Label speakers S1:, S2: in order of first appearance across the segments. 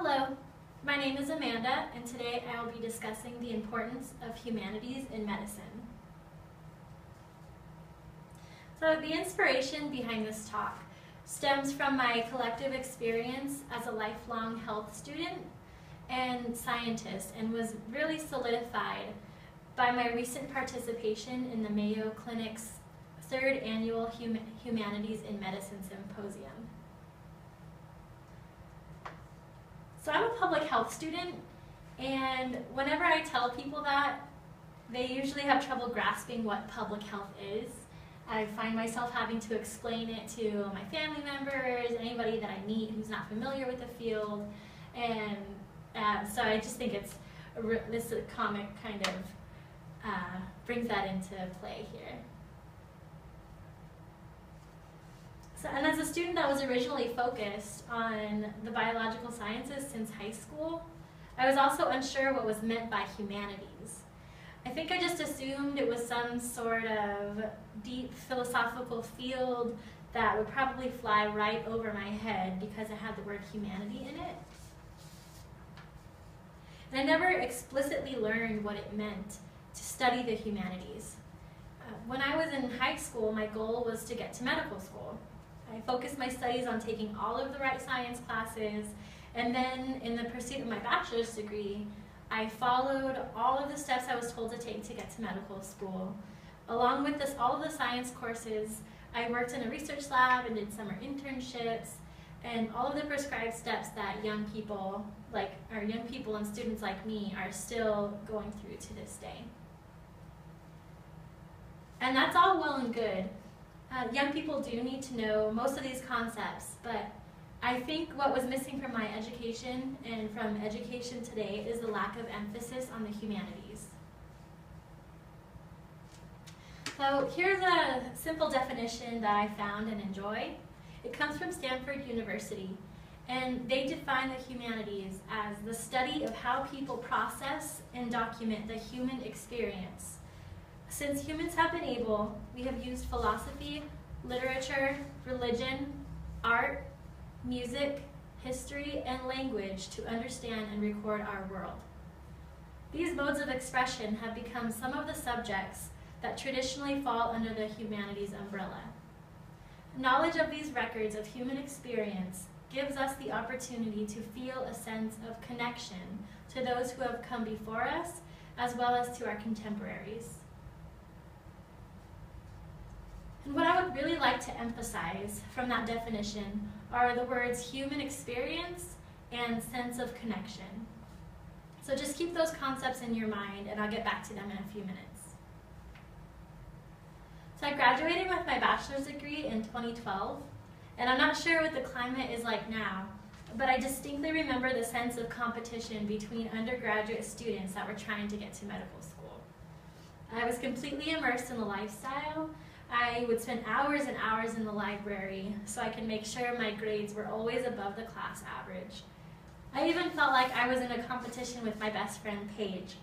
S1: Hello, my name is Amanda, and today I will be discussing the importance of humanities in medicine. So the inspiration behind this talk stems from my collective experience as a lifelong health student and scientist, and was really solidified by my recent participation in the Mayo Clinic's 3rd Annual Humanities in Medicine Symposium. So I'm a public health student, and whenever I tell people that, they usually have trouble grasping what public health is. I find myself having to explain it to my family members, anybody that I meet who's not familiar with the field, and so I just think this comic kind of brings that into play here. So, and as a student that was originally focused on the biological sciences since high school, I was also unsure what was meant by humanities. I think I just assumed it was some sort of deep philosophical field that would probably fly right over my head because it had the word humanity in it. And I never explicitly learned what it meant to study the humanities. When I was in high school, my goal was to get to medical school. I focused my studies on taking all of the right science classes, and then in the pursuit of my bachelor's degree, I followed all of the steps I was told to take to get to medical school. Along with all of the science courses, I worked in a research lab and did summer internships, and all of the prescribed steps that young people and students like me are still going through to this day. And that's all well and good. Young people do need to know most of these concepts, but I think what was missing from my education and from education today is the lack of emphasis on the humanities. So here's a simple definition that I found and enjoy. It comes from Stanford University, and they define the humanities as the study of how people process and document the human experience. Since humans have been able, we have used philosophy, literature, religion, art, music, history, and language to understand and record our world. These modes of expression have become some of the subjects that traditionally fall under the humanities umbrella. Knowledge of these records of human experience gives us the opportunity to feel a sense of connection to those who have come before us, as well as to our contemporaries. And what I would really like to emphasize from that definition are the words human experience and sense of connection. So just keep those concepts in your mind, and I'll get back to them in a few minutes. So I graduated with my bachelor's degree in 2012, and I'm not sure what the climate is like now, but I distinctly remember the sense of competition between undergraduate students that were trying to get to medical school. I was completely immersed in the lifestyle. I would spend hours and hours in the library so I could make sure my grades were always above the class average. I even felt like I was in a competition with my best friend Paige,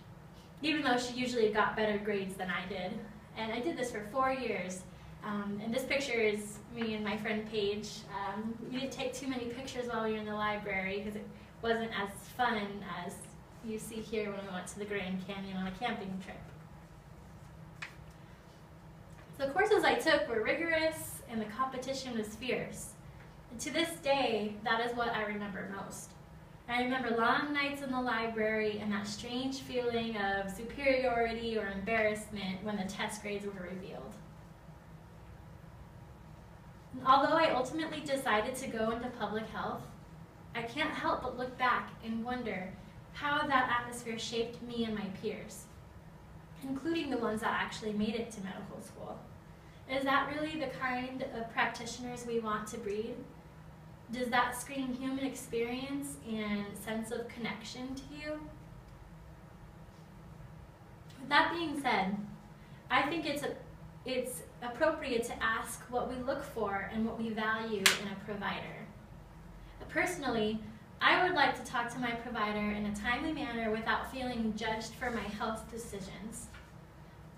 S1: even though she usually got better grades than I did. And I did this for 4 years. And this picture is me and my friend Paige. We didn't take too many pictures while we were in the library because it wasn't as fun as you see here when we went to the Grand Canyon on a camping trip. The courses I took were rigorous and the competition was fierce. And to this day, that is what I remember most. I remember long nights in the library and that strange feeling of superiority or embarrassment when the test grades were revealed. And although I ultimately decided to go into public health, I can't help but look back and wonder how that atmosphere shaped me and my peers, including the ones that actually made it to medical school. Is that really the kind of practitioners we want to breed? Does that scream human experience and sense of connection to you? With that being said, I think it's appropriate to ask what we look for and what we value in a provider. Personally, I would like to talk to my provider in a timely manner without feeling judged for my health decisions.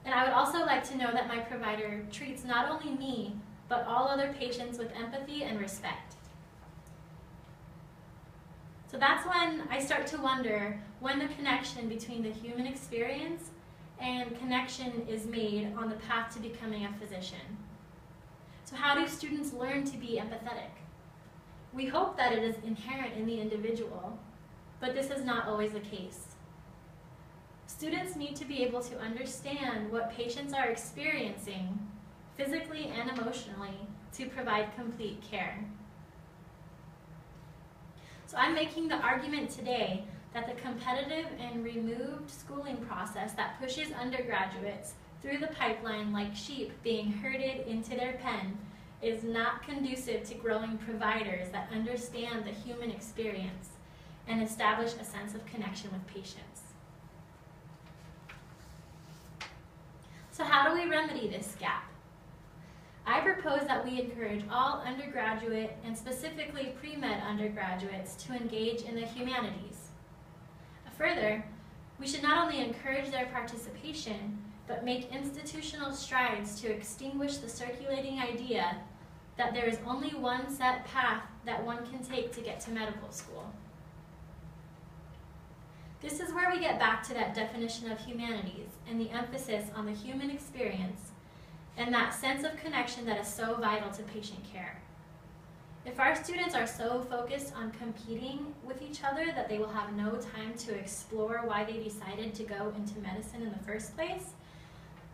S1: And I would also like to know that my provider treats not only me, but all other patients with empathy and respect. So that's when I start to wonder when the connection between the human experience and connection is made on the path to becoming a physician. So how do students learn to be empathetic? We hope that it is inherent in the individual, but this is not always the case. Students need to be able to understand what patients are experiencing physically and emotionally to provide complete care. So I'm making the argument today that the competitive and removed schooling process that pushes undergraduates through the pipeline like sheep being herded into their pen is not conducive to growing providers that understand the human experience and establish a sense of connection with patients. So how do we remedy this gap? I propose that we encourage all undergraduate and specifically pre-med undergraduates to engage in the humanities. Further, we should not only encourage their participation, but make institutional strides to extinguish the circulating idea that there is only one set path that one can take to get to medical school. This is where we get back to that definition of humanities and the emphasis on the human experience and that sense of connection that is so vital to patient care. If our students are so focused on competing with each other that they will have no time to explore why they decided to go into medicine in the first place,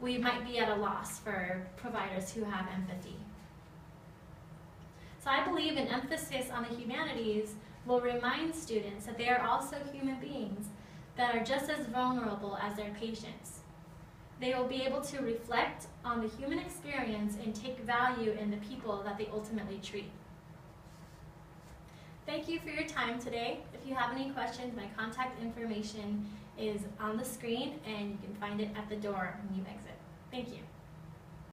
S1: we might be at a loss for providers who have empathy. So I believe an emphasis on the humanities will remind students that they are also human beings that are just as vulnerable as their patients. They will be able to reflect on the human experience and take value in the people that they ultimately treat. Thank you for your time today. If you have any questions, my contact information is on the screen and you can find it at the door when you exit. Thank you.